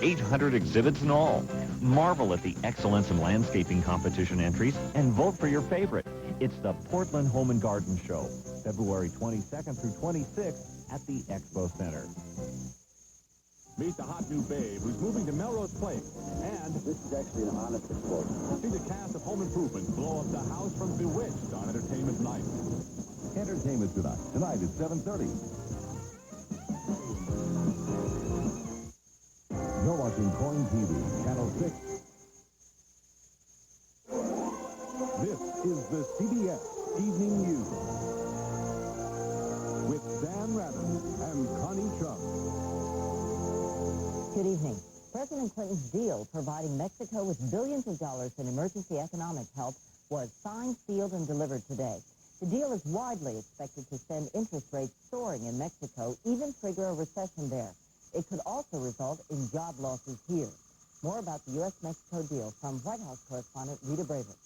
800 exhibits in all. Marvel at the excellence in landscaping competition entries and vote for your favorite. It's the Portland Home and Garden Show, February 22nd through 26th at the Expo Center. Meet the hot new babe who's moving to Melrose Place. And this is actually an honest explosion. See the cast of Home Improvement blow up the house from Bewitched on Entertainment Night. Entertainment tonight at 7:30. You're watching Coin TV, Channel 6. This is the CBS Evening News with Dan Rather and Connie Chung. Good evening. President Clinton's deal providing Mexico with billions of dollars in emergency economic help was signed, sealed, and delivered today. The deal is widely expected to send interest rates soaring in Mexico, even trigger a recession there. It could also result in job losses here. More about the U.S.-Mexico deal from White House correspondent Rita Braver.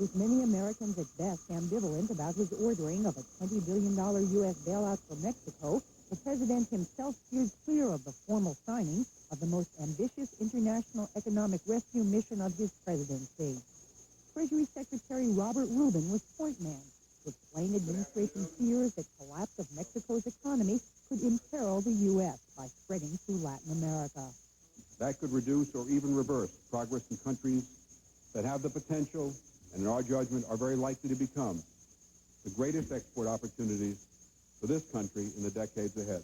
With many Americans at best ambivalent about his ordering of a $20 billion U.S. bailout for Mexico, the president himself steered clear of the formal signing of the most ambitious international economic rescue mission of his presidency. Treasury Secretary Robert Rubin was point man to explain administration fears that collapse of Mexico's economy could imperil the U.S. by spreading through Latin America. That could reduce or even reverse progress in countries that have the potential and, in our judgment, are very likely to become the greatest export opportunities for this country in the decades ahead.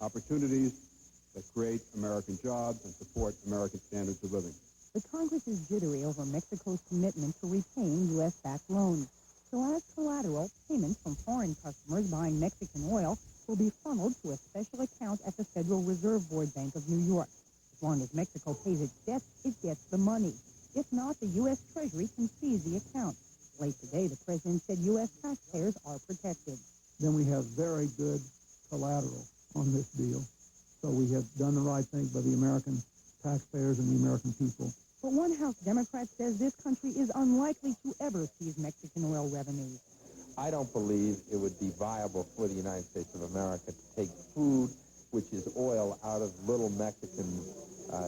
Opportunities that create American jobs and support American standards of living. The Congress is jittery over Mexico's commitment to repaying U.S.-backed loans. So as collateral, payments from foreign customers buying Mexican oil will be funneled to a special account at the Federal Reserve Board Bank of New York. As long as Mexico pays its debts, it gets the money. If not, the U.S. Treasury can seize the account. Late today, the president said U.S. taxpayers are protected. Then we have very good collateral on this deal. So we have done the right thing by the American taxpayers and the American people. But one House Democrat says this country is unlikely to ever seize Mexican oil revenues. I don't believe it would be viable for the United States of America to take food, which is oil, out of little Mexican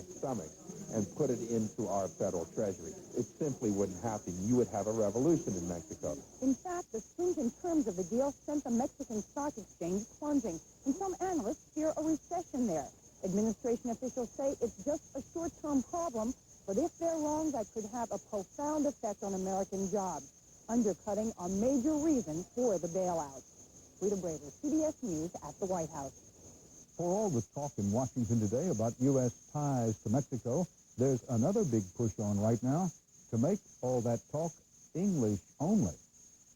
stomachs and put it into our federal treasury. It simply wouldn't happen. You would have a revolution in Mexico. In fact, the stringent terms of the deal sent the Mexican stock exchange plunging, and some analysts fear a recession there. Administration officials say it's just a short-term problem, but if they're wrong, that could have a profound effect on American jobs, undercutting a major reason for the bailout. Rita Braver, CBS News at the White House. For all the talk in Washington today about U.S. ties to Mexico, there's another big push on right now to make all that talk English only.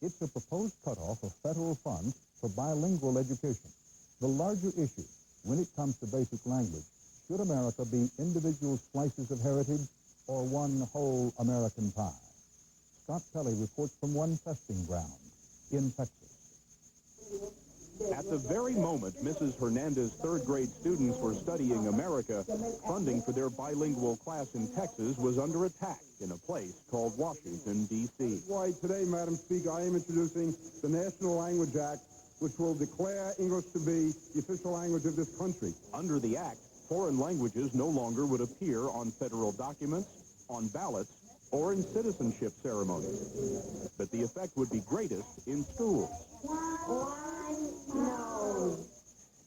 It's a proposed cutoff of federal funds for bilingual education. The larger issue, when it comes to basic language, should America be individual slices of heritage or one whole American pie? Scott Pelley reports from one testing ground in Texas. At the very moment Mrs. Hernandez's third-grade students were studying America, funding for their bilingual class in Texas was under attack in a place called Washington, D.C. Why, today, Madam Speaker, I am introducing the National Language Act, which will declare English to be the official language of this country. Under the act, foreign languages no longer would appear on federal documents, on ballots, or in citizenship ceremonies. But the effect would be greatest in schools.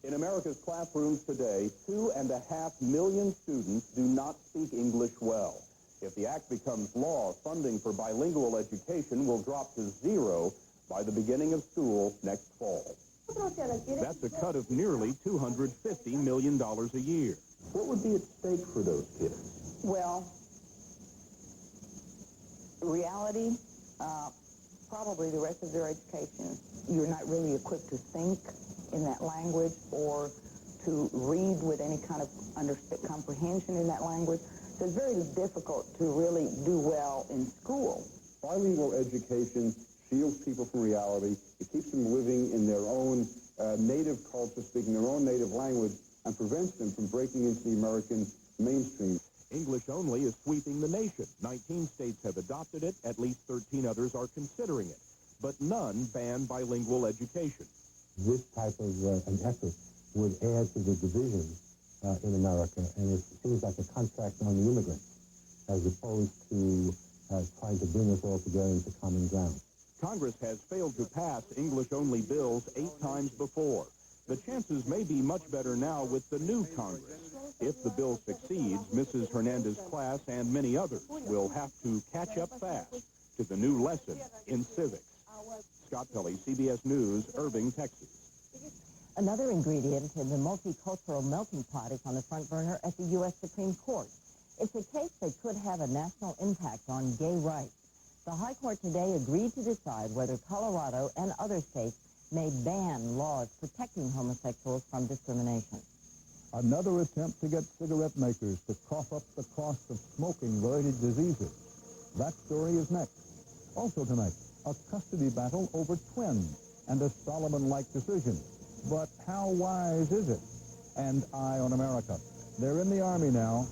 In America's classrooms today, 2.5 million students do not speak English well. If the act becomes law, funding for bilingual education will drop to zero by the beginning of school next fall. That's a cut of nearly $250 million a year. What would be at stake for those kids? Well, reality, probably the rest of their education. You're not really equipped to think in that language or to read with any kind of comprehension in that language. So it's very difficult to really do well in school. Bilingual education shields people from reality. It keeps them living in their own native culture, speaking their own native language, and prevents them from breaking into the American mainstream. English only is sweeping the nation. 19 states have adopted it. At least 13 others are considering it. But none ban bilingual education. This type of an effort would add to the division in America, and it seems like a contract on the immigrants as opposed to trying to bring us all together into common ground. Congress has failed to pass English-only bills 8 times before. The chances may be much better now with the new Congress. If the bill succeeds, Mrs. Hernandez's class and many others will have to catch up fast to the new lesson in civics. Scott Pelley, CBS News, Irving, Texas. Another ingredient in the multicultural melting pot is on the front burner at the U.S. Supreme Court. It's a case that could have a national impact on gay rights. The High Court today agreed to decide whether Colorado and other states may ban laws protecting homosexuals from discrimination. Another attempt to get cigarette makers to cough up the cost of smoking-related diseases. That story is next. Also tonight, a custody battle over twins and a Solomon-like decision. But how wise is it? And Eye on America. They're in the Army now.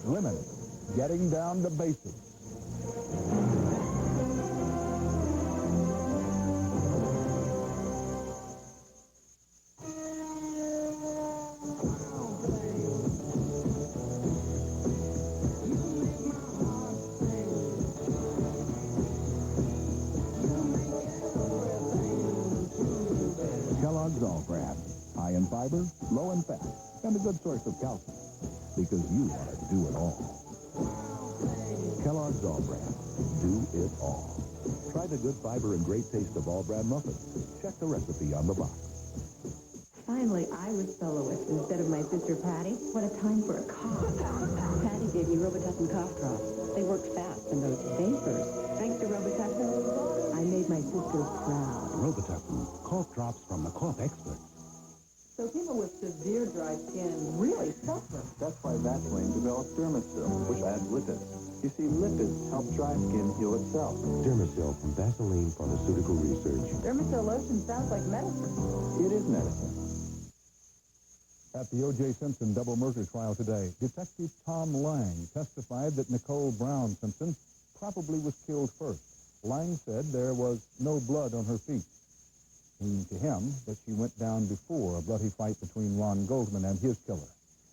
Women getting down to basics. Kellogg's All-Bran, high in fiber, low in fat, and a good source of calcium. Because you want to do it all. Kellogg's All-Bran, do it all. Try the good fiber and great taste of All-Bran muffins. Check the recipe on the box. Finally, I was soloist instead of my sister Patty. What a time for a cough. Patty gave me Robitussin cough drops. They worked fast and those vapors. Thanks to Robitussin, I made my sister proud. Robitussin, cough drops from the cough experts. So people with severe dry skin really suffer. That's why Vaseline developed Dermasil, which adds lipids. You see, lipids help dry skin heal itself. Dermasil from Vaseline Pharmaceutical Research. Dermasil lotion sounds like medicine. It is medicine. At the O.J. Simpson double murder trial today, Detective Tom Lang testified that Nicole Brown Simpson probably was killed first. Lang said there was no blood on her feet, meaning to him that she went down before a bloody fight between Ron Goldman and his killer.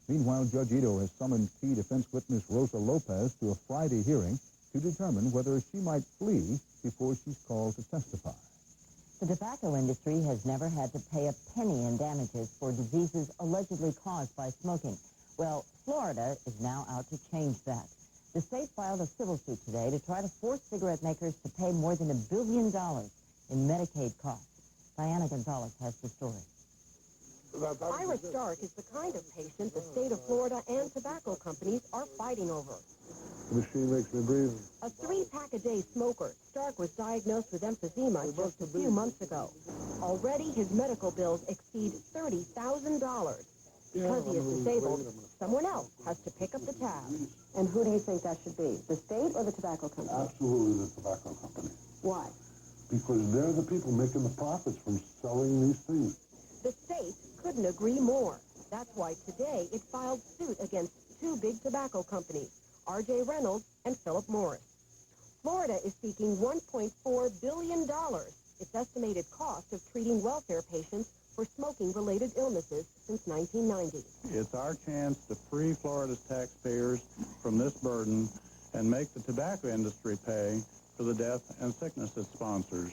Meanwhile, Judge Ito has summoned key defense witness Rosa Lopez to a Friday hearing to determine whether she might flee before she's called to testify. The tobacco industry has never had to pay a penny in damages for diseases allegedly caused by smoking. Well, Florida is now out to change that. The state filed a civil suit today to try to force cigarette makers to pay more than $1 billion in Medicaid costs. Diana Gonzalez has the story. Ira Stark is the kind of patient the state of Florida and tobacco companies are fighting over. The machine makes me breathe. A 3-pack-a-day smoker, Stark was diagnosed with emphysema just a few months ago. Already, his medical bills exceed $30,000. Because he is disabled, someone else has to pick up the tab. And who do you think that should be? The state or the tobacco company? Absolutely the tobacco company. Why? Because they're the people making the profits from selling these things. The state couldn't agree more. That's why today it filed suit against 2 big tobacco companies, R.J. Reynolds and Philip Morris. Florida is seeking $1.4 billion, its estimated cost of treating welfare patients for smoking-related illnesses since 1990. It's our chance to free Florida's taxpayers from this burden and make the tobacco industry pay for the death and sickness it sponsors.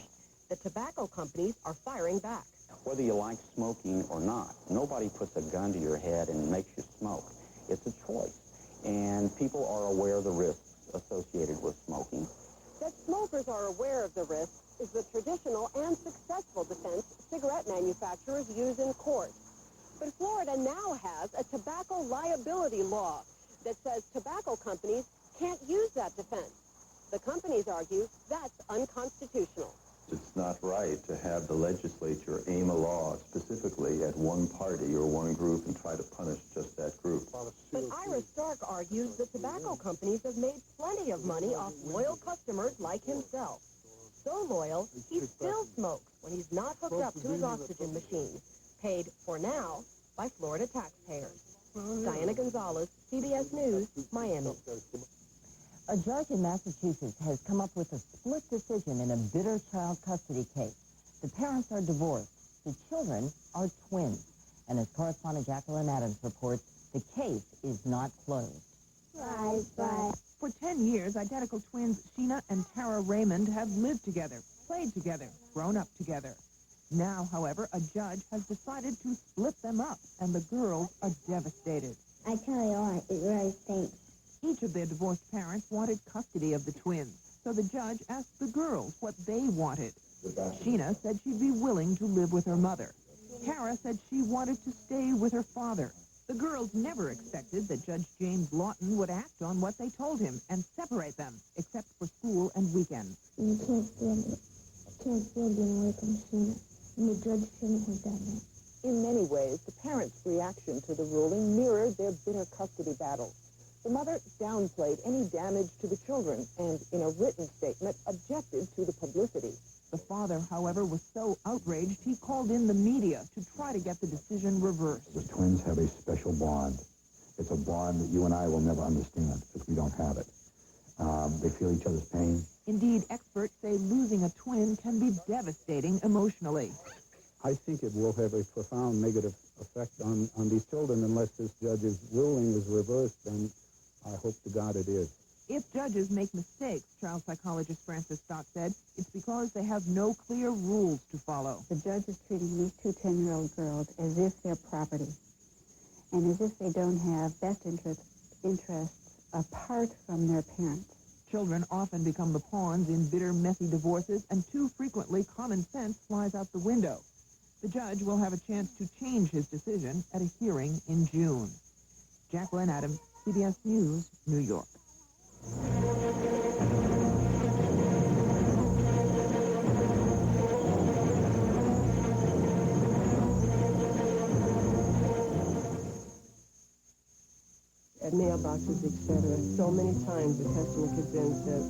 The tobacco companies are firing back. Whether you like smoking or not, nobody puts a gun to your head and makes you smoke. It's a choice. And people are aware of the risks associated with smoking. That smokers are aware of the risks is the traditional and successful defense cigarette manufacturers use in court. But Florida now has a tobacco liability law that says tobacco companies can't use that defense. The companies argue that's unconstitutional. It's not right to have the legislature aim a law specifically at one party or one group and try to punish just that group. But Ira Stark argues that tobacco companies have made plenty of money off loyal customers like himself. So loyal, he still smokes when he's not hooked up to his oxygen machine, paid for now by Florida taxpayers. Diana Gonzalez, CBS News, Miami. A judge in Massachusetts has come up with a split decision in a bitter child custody case. The parents are divorced. The children are twins. And as correspondent Jacqueline Adams reports, The case is not closed. Bye. For 10 years, identical twins Sheena and Tara Raymond have lived together, played together, grown up together. Now, however, a judge has decided to split them up, and the girls are devastated. I tell you what, it really stinks. Each of their divorced parents wanted custody of the twins, so the judge asked the girls what they wanted. Sheena said she'd be willing to live with her mother. Tara said she wanted to stay with her father. The girls never expected that Judge James Lawton would act on what they told him and separate them, except for school and weekends. You can't stand it. I can't stand being away from Sheena. And the judge shouldn't have done that. In many ways, the parents' reaction to the ruling mirrored their bitter custody battles. The mother downplayed any damage to the children and, in a written statement, objected to the publicity. The father, however, was so outraged he called in the media to try to get the decision reversed. The twins have a special bond. It's a bond that you and I will never understand if we don't have it. They feel each other's pain. Indeed, experts say losing a twin can be devastating emotionally. I think it will have a profound negative effect on these children unless this judge's ruling is reversed, and I hope to God it is. If judges make mistakes, child psychologist Francis Stott said, it's because they have no clear rules to follow. The judge is treating these two 10-year-old girls as if they're property, and as if they don't have best interests apart from their parents. Children often become the pawns in bitter, messy divorces, and too frequently common sense flies out the window. The judge will have a chance to change his decision at a hearing in June. Jacqueline Adams, CBS News, New York. At mailboxes, etc. So many times the customer comes in and says,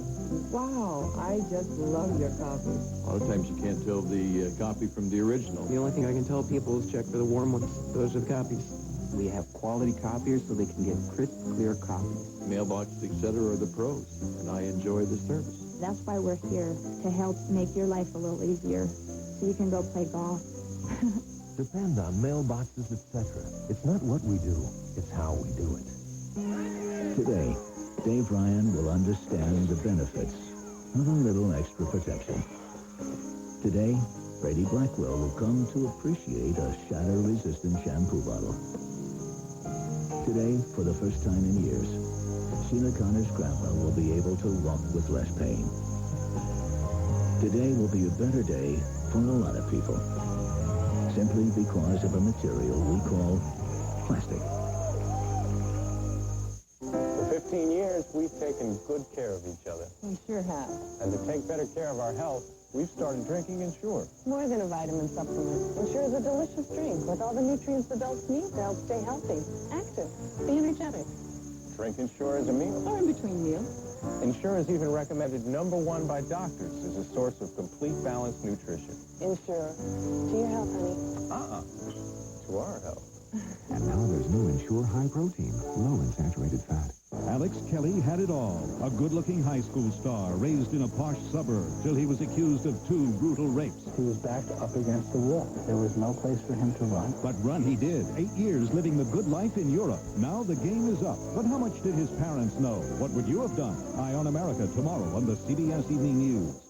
wow, I just love your coffee. A lot of times you can't tell the copy from the original. The only thing I can tell people is check for the warm ones. Those are the copies. We have quality copiers so they can get crisp, clear copies. Mailboxes, etc. are the pros, and I enjoy the service. That's why we're here, to help make your life a little easier so you can go play golf. Depend on mailboxes, etc. It's not what we do, it's how we do it. Today, Dave Ryan will understand the benefits of a little extra protection. Today, Brady Blackwell will come to appreciate a shatter-resistant shampoo bottle. Today, for the first time in years, Sheena Connor's grandpa will be able to walk with less pain. Today will be a better day for a lot of people, simply because of a material we call plastic. For 15 years, we've taken good care of each other. We sure have. And to take better care of our health, we've started drinking Ensure. More than a vitamin supplement. Ensure is a delicious drink with all the nutrients adults need to help stay healthy, active, be energetic. Drink Ensure as a meal. Or in between meals. Ensure is even recommended #1 by doctors as a source of complete balanced nutrition. Ensure. To your health, honey. To our health. And now there's new Ensure High Protein, low in saturated fat. Alex Kelly had it all. A good-looking high school star raised in a posh suburb till he was accused of 2 brutal rapes. He was backed up against the wall. There was no place for him to run. But run he did. 8 years living the good life in Europe. Now the game is up. But how much did his parents know? What would you have done? Eye on America tomorrow on the CBS Evening News.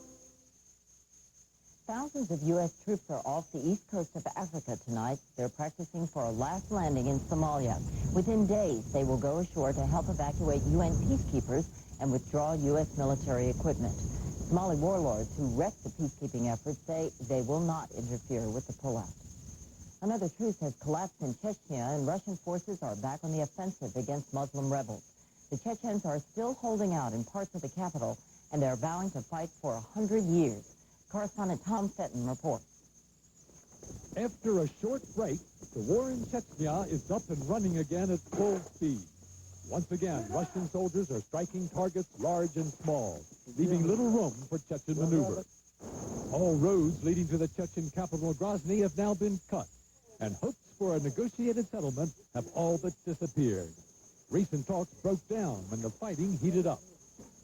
Thousands of U.S. troops are off the east coast of Africa tonight. They're practicing for a last landing in Somalia. Within days, they will go ashore to help evacuate UN peacekeepers and withdraw U.S. military equipment. Somali warlords who wrecked the peacekeeping efforts say they will not interfere with the pullout. Another truce has collapsed in Chechnya, and Russian forces are back on the offensive against Muslim rebels. The Chechens are still holding out in parts of the capital, and they're vowing to fight for 100 years. Correspondent Tom Fenton reports. After a short break, the war in Chechnya is up and running again at full speed. Once again, Russian soldiers are striking targets large and small, leaving little room for Chechen maneuver. All roads leading to the Chechen capital Grozny have now been cut, and hopes for a negotiated settlement have all but disappeared. Recent talks broke down when the fighting heated up.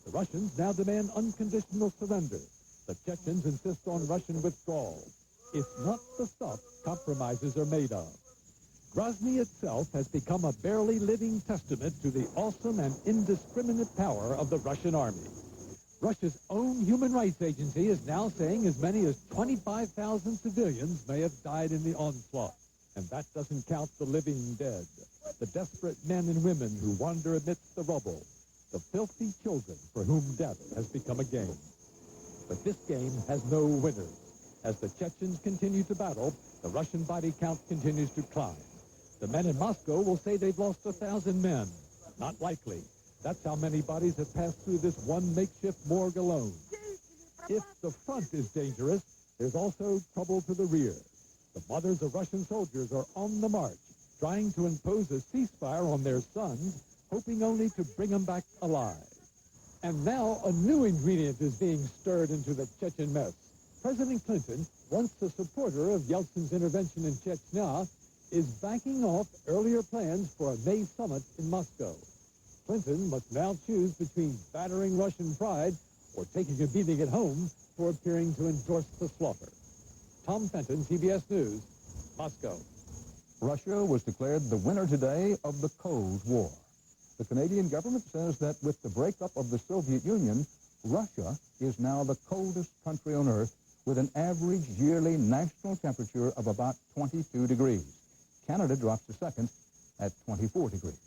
The Russians now demand unconditional surrender. The Chechens insist on Russian withdrawal. It's not the stuff compromises are made of. Grozny itself has become a barely living testament to the awesome and indiscriminate power of the Russian army. Russia's own human rights agency is now saying as many as 25,000 civilians may have died in the onslaught. And that doesn't count the living dead, the desperate men and women who wander amidst the rubble, the filthy children for whom death has become a game. But this game has no winners. As the Chechens continue to battle, the Russian body count continues to climb. The men in Moscow will say they've lost 1,000 men. Not likely. That's how many bodies have passed through this one makeshift morgue alone. If the front is dangerous, there's also trouble to the rear. The mothers of Russian soldiers are on the march, trying to impose a ceasefire on their sons, hoping only to bring them back alive. And now a new ingredient is being stirred into the Chechen mess. President Clinton, once a supporter of Yeltsin's intervention in Chechnya, is backing off earlier plans for a May summit in Moscow. Clinton must now choose between battering Russian pride or taking a beating at home for appearing to endorse the slaughter. Tom Fenton, CBS News, Moscow. Russia was declared the winner today of the Cold War. The Canadian government says that with the breakup of the Soviet Union, Russia is now the coldest country on Earth with an average yearly national temperature of about 22 degrees. Canada drops to second at 24 degrees.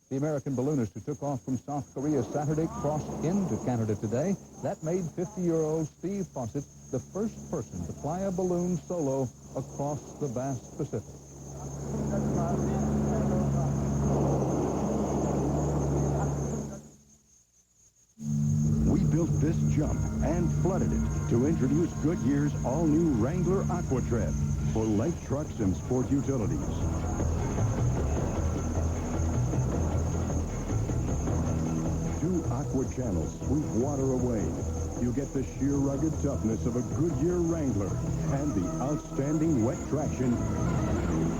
The American balloonist who took off from South Korea Saturday crossed into Canada today. That made 50-year-old Steve Fawcett the first person to fly a balloon solo across the vast Pacific. We built this jump and flooded it to introduce Goodyear's all-new Wrangler AquaTread for light trucks and sport utilities. Two aqua channels sweep water away. You get the sheer rugged toughness of a Goodyear Wrangler and the outstanding wet traction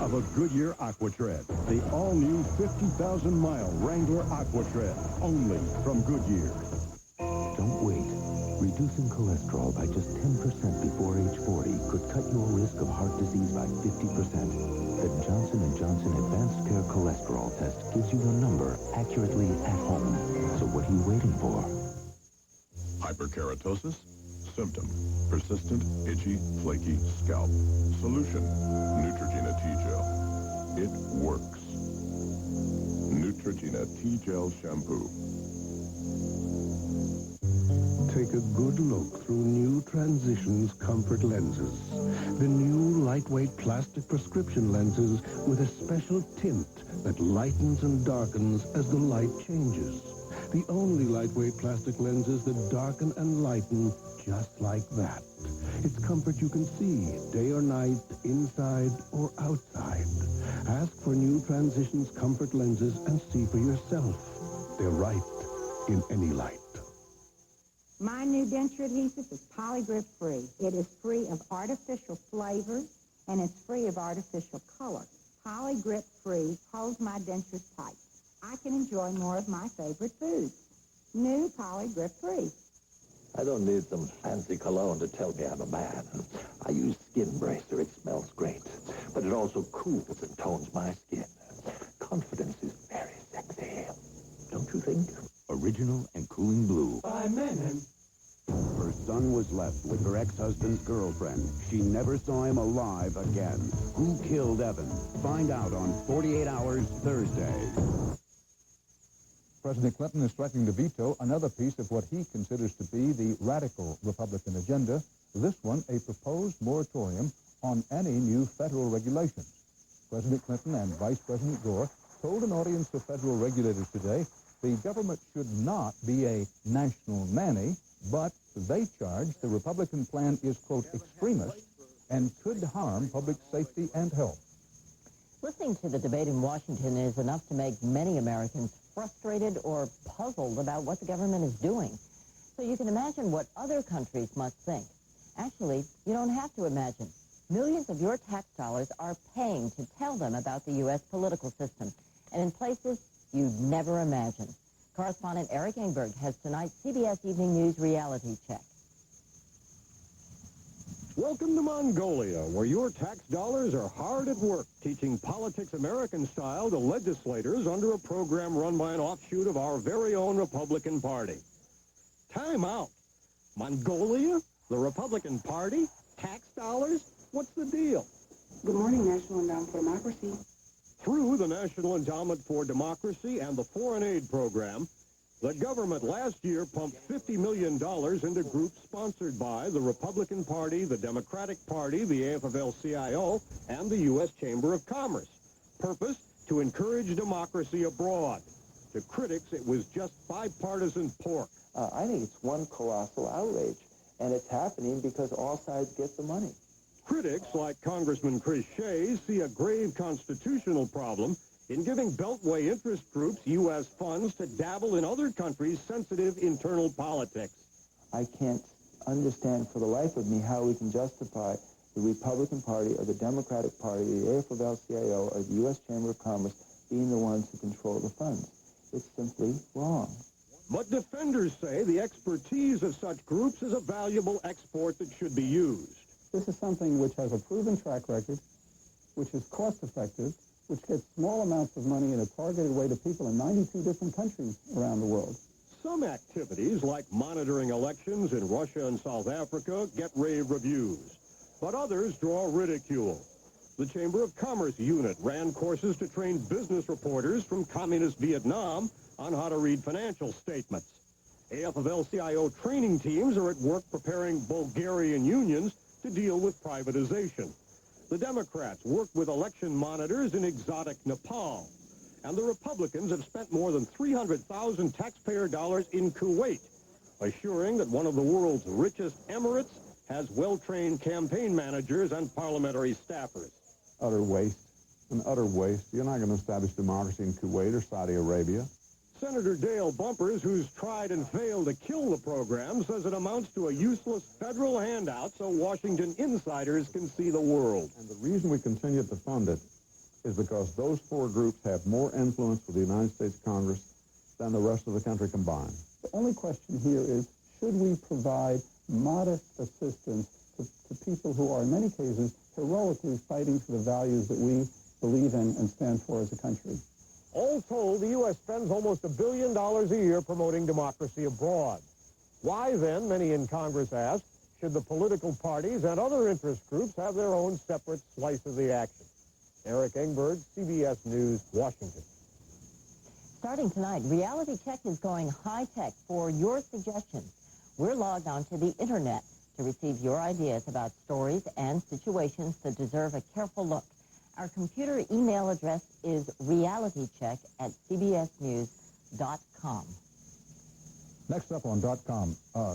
of a Goodyear AquaTread. The all-new 50,000-mile Wrangler AquaTread, only from Goodyear. Don't wait. Reducing cholesterol by just 10% before age 40 could cut your risk of heart disease by 50%. The Johnson & Johnson Advanced Care Cholesterol Test gives you your number accurately at home. So what are you waiting for? Hyperkeratosis? Symptom: persistent, itchy, flaky scalp. Solution: Neutrogena T-Gel. It works. Neutrogena T-Gel Shampoo. Take a good look through New Transitions Comfort Lenses. The new lightweight plastic prescription lenses with a special tint that lightens and darkens as the light changes. The only lightweight plastic lenses that darken and lighten just like that. It's comfort you can see, day or night, inside or outside. Ask for New Transitions Comfort Lenses and see for yourself. They're right in any light. My new denture adhesive is polygrip free. It is free of artificial flavors and it's free of artificial color. Polygrip free holds my dentures tight. I can enjoy more of my favorite foods. New polygrip free. I don't need some fancy cologne to tell me I'm a man. I use Skin Bracer. It smells great, but it also cools and tones my skin. Confidence is very sexy. Don't you think? Original and cooling blue. By men. Her son was left with her ex-husband's girlfriend. She never saw him alive again. Who killed Evan? Find out on 48 Hours Thursday. President Clinton is threatening to veto another piece of what he considers to be the radical Republican agenda, this one a proposed moratorium on any new federal regulations. President Clinton and Vice President Gore told an audience of federal regulators today the government should not be a national nanny, but they charge the Republican plan is, quote, extremist and could harm public safety and health. Listening to the debate in Washington is enough to make many Americans frustrated or puzzled about what the government is doing. So you can imagine what other countries must think. Actually, you don't have to imagine. Millions of your tax dollars are paying to tell them about the U.S. political system, and in places you'd never imagine. Correspondent Eric Engberg has tonight's CBS Evening News reality check. Welcome to Mongolia, where your tax dollars are hard at work, teaching politics American style to legislators under a program run by an offshoot of our very own Republican Party. Time out. Mongolia? The Republican Party? Tax dollars? What's the deal? Good morning, National Endowment for Democracy. Through the National Endowment for Democracy and the Foreign Aid Program, the government last year pumped $50 million into groups sponsored by the Republican Party, the Democratic Party, the AFL-CIO, and the U.S. Chamber of Commerce. Purpose, to encourage democracy abroad. To critics, it was just bipartisan pork. I think it's one colossal outrage, and it's happening because all sides get the money. Critics, like Congressman Chris Shays, see a grave constitutional problem in giving Beltway interest groups U.S. funds to dabble in other countries' sensitive internal politics. I can't understand for the life of me how we can justify the Republican Party or the Democratic Party, the AFL-CIO, or the U.S. Chamber of Commerce being the ones who control the funds. It's simply wrong. But defenders say the expertise of such groups is a valuable export that should be used. This is something which has a proven track record, which is cost-effective, which gets small amounts of money in a targeted way to people in 92 different countries around the world. Some activities, like monitoring elections in Russia and South Africa, get rave reviews. But others draw ridicule. The Chamber of Commerce unit ran courses to train business reporters from communist Vietnam on how to read financial statements. AFL-CIO training teams are at work preparing Bulgarian unions to deal with privatization. The Democrats work with election monitors in exotic Nepal. And the Republicans have spent more than $300,000 taxpayer dollars in Kuwait, assuring that one of the world's richest emirates has well-trained campaign managers and parliamentary staffers. Utter waste. An utter waste. You're not going to establish democracy in Kuwait or Saudi Arabia. Senator Dale Bumpers, who's tried and failed to kill the program, says it amounts to a useless federal handout so Washington insiders can see the world. And the reason we continue to fund it is because those four groups have more influence with the United States Congress than the rest of the country combined. The only question here is, should we provide modest assistance to people who are, in many cases, heroically fighting for the values that we believe in and stand for as a country? All told, the U.S. spends almost $1 billion a year promoting democracy abroad. Why, then, many in Congress ask, should the political parties and other interest groups have their own separate slice of the action? Eric Engberg, CBS News, Washington. Starting tonight, Reality Check is going high-tech for your suggestions. We're logged onto the Internet to receive your ideas about stories and situations that deserve a careful look. Our computer email address is realitycheck@cbsnews.com. Next up on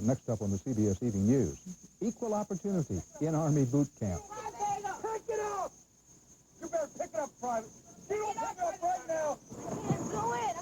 next up on the CBS Evening News, equal opportunity in Army boot camp. Pick it up! You better pick it up, Private. You don't pick it up right now! Can't do it!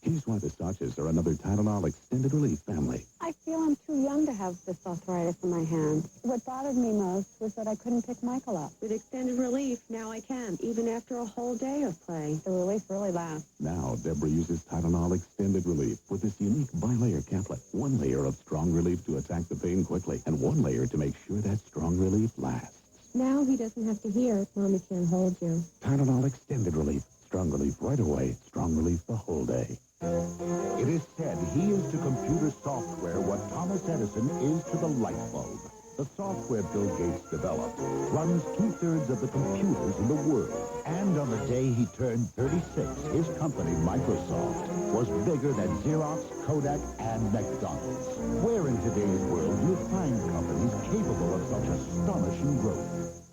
Here's why the Starches are another Tylenol extended relief family. I feel I'm too young to have this arthritis in my hand. What bothered me most was that I couldn't pick Michael up. With extended relief, now I can, even after a whole day of play. The relief really lasts. Now, Deborah uses Tylenol extended relief with this unique bi-layer caplet. One layer of strong relief to attack the pain quickly, and one layer to make sure that strong relief lasts. Now he doesn't have to hear, Mommy can't hold you. Tylenol extended relief. Strong relief right away. Strong relief the whole day. It is said he is to computer software what Thomas Edison is to the light bulb. The software Bill Gates developed runs 2/3 of the computers in the world. And on the day he turned 36, his company, Microsoft, was bigger than Xerox, Kodak, and McDonald's. Where in today's world do you find companies capable of such astonishing growth?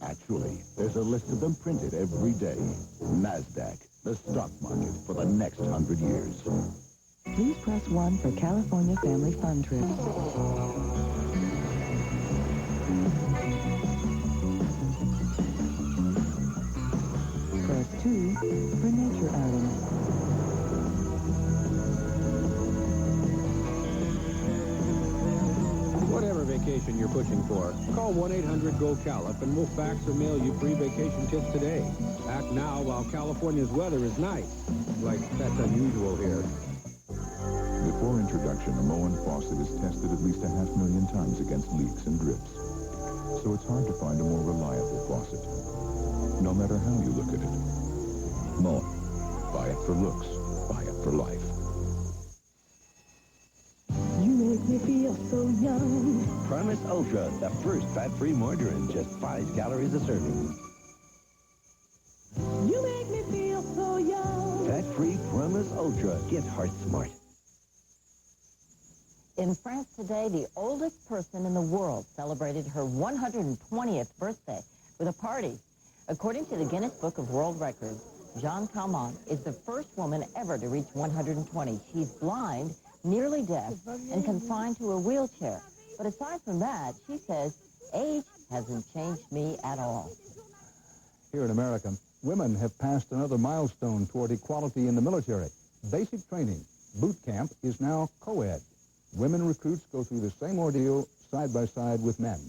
Actually, there's a list of them printed every day. NASDAQ, the stock market for the next 100 years. Please press 1 for California Family Fun Trip. Press 2 for nature outing. Whatever vacation you're pushing for, call 1-800-GO-CALIP and we'll fax or mail you free vacation tips today. Act now while California's weather is nice. Like, that's unusual here. Before introduction, a Moen faucet is tested at least 500,000 times against leaks and drips. so it's hard to find a more reliable faucet. No matter how you look at it. Moen. Buy it for looks. Buy it for life. You make me feel so young. Primus Ultra, the first fat-free margarine, just 5 calories a serving. You make me feel so young. Fat-free Primus Ultra. Get heart smart. In France today, the oldest person in the world celebrated her 120th birthday with a party. According to the Guinness Book of World Records, Jeanne Calment is the first woman ever to reach 120. She's blind, nearly deaf, and confined to a wheelchair. But aside from that, she says, age hasn't changed me at all. Here in America, women have passed another milestone toward equality in the military. Basic training, boot camp, is now co-ed. Women recruits go through the same ordeal side by side with men.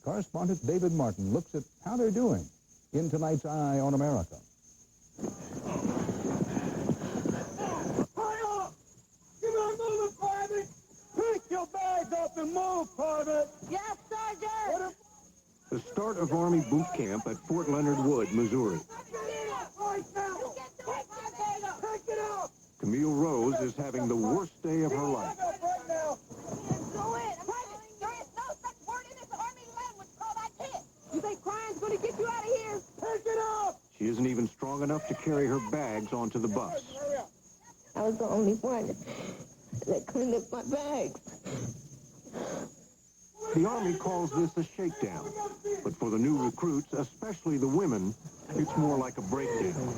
Correspondent David Martin looks at how they're doing in tonight's Eye on America. Pick your bags up and move, Private! Yes, Sergeant! The start of Army boot camp at Fort Leonard Wood, Missouri. Camille Rose is having the worst day of her life. You think crying's going to get you out of here? Pick it up! She isn't even strong enough to carry her bags onto the bus. I was the only one that cleaned up my bags. The Army calls this a shakedown, but for the new recruits, especially the women, it's more like a breakdown.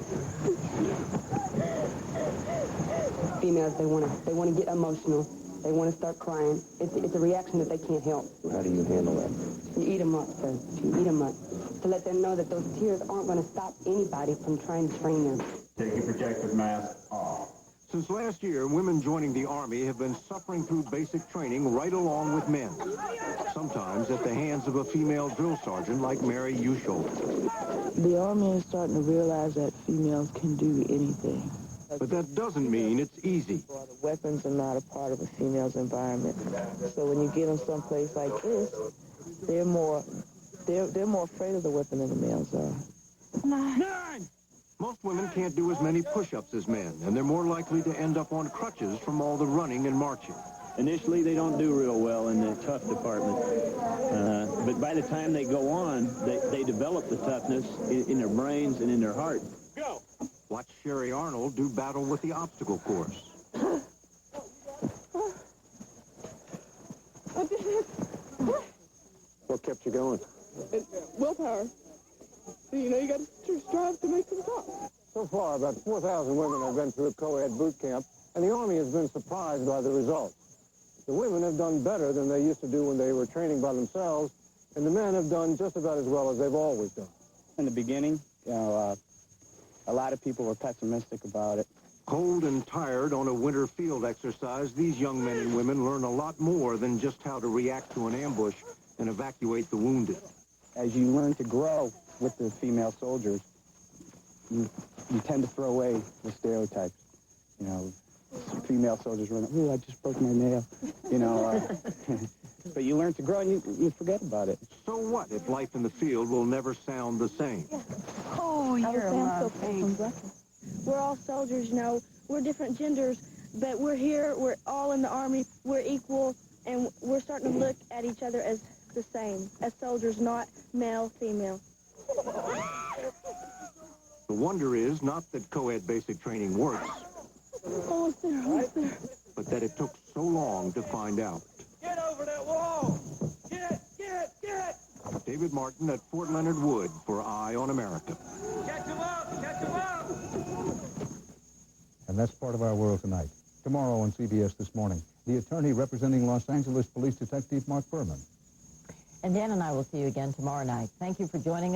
Females, they want to get emotional. They want to start crying. It's a reaction that they can't help. How do you handle that? You eat them up, sir. You eat them up. To let them know that those tears aren't going to stop anybody from trying to train them. Take your protective mask off. Since last year, women joining the Army have been suffering through basic training right along with men, sometimes at the hands of a female drill sergeant like Mary Usholt. The Army is starting to realize that females can do anything. But that doesn't mean it's easy. Weapons are not a part of a female's environment. So when you get them someplace like this, they're more afraid of the weapon than the males are. Nine! Most women can't do as many push-ups as men, and they're more likely to end up on crutches from all the running and marching. Initially, they don't do real well in the tough department. But by the time they go on, they develop the toughness in their brains and in their heart. Go! Watch Sherry Arnold do battle with the obstacle course. What kept you going? Willpower. You know, you got to strive to make them tough. So far, about 4,000 women have been through a co-ed boot camp, and the Army has been surprised by the results. The women have done better than they used to do when they were training by themselves, and the men have done just about as well as they've always done. In the beginning, a lot of people were pessimistic about it. Cold and tired on a winter field exercise, these young men and women learn a lot more than just how to react to an ambush and evacuate the wounded. As you learn to grow with the female soldiers, you tend to throw away the stereotypes. You know, female soldiers run, oh, I just broke my nail. You know, but you learn to grow and you forget about it. So what if life in the field will never sound the same? Oh, you're a love. We're all soldiers, you know. We're different genders, but we're here. We're all in the Army. We're equal, and we're starting to look at each other as the same, as soldiers, not male, female. The wonder is not that co-ed basic training works, Almost there. but that it took so long to find out. Get over that wall! Get it! David Martin at Fort Leonard Wood for Eye on America. Catch him up! And that's part of our world tonight. Tomorrow on CBS This Morning, the attorney representing Los Angeles Police Detective Mark Furman. And Dan and I will see you again tomorrow night. Thank you for joining us.